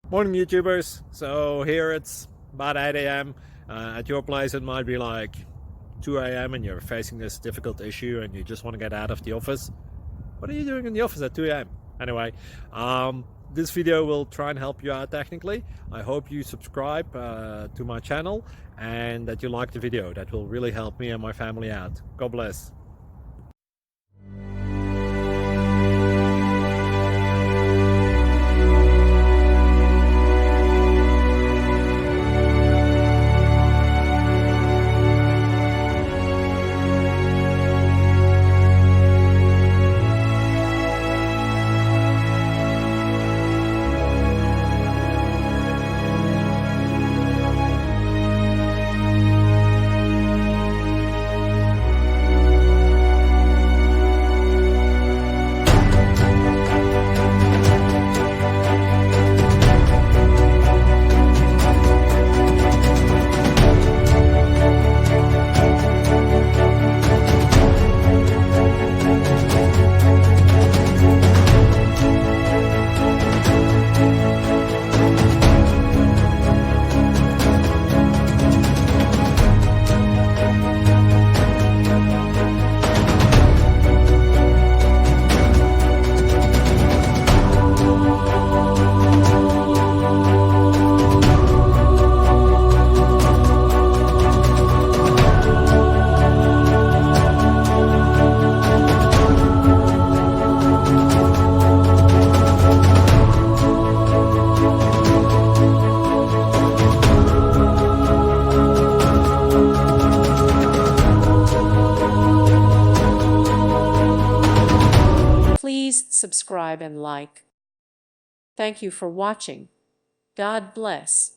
Morning YouTubers. So here it's about 8 a.m. At your place it might be like 2 a.m. and you're facing this difficult issue and you just want to get out of the office. What are you doing in the office at 2 a.m.? Anyway, this video will try and help you out technically. I hope you subscribe to my channel and that you like the video. That will really help me and my family out. God bless. Please subscribe and like. Thank you for watching. God bless.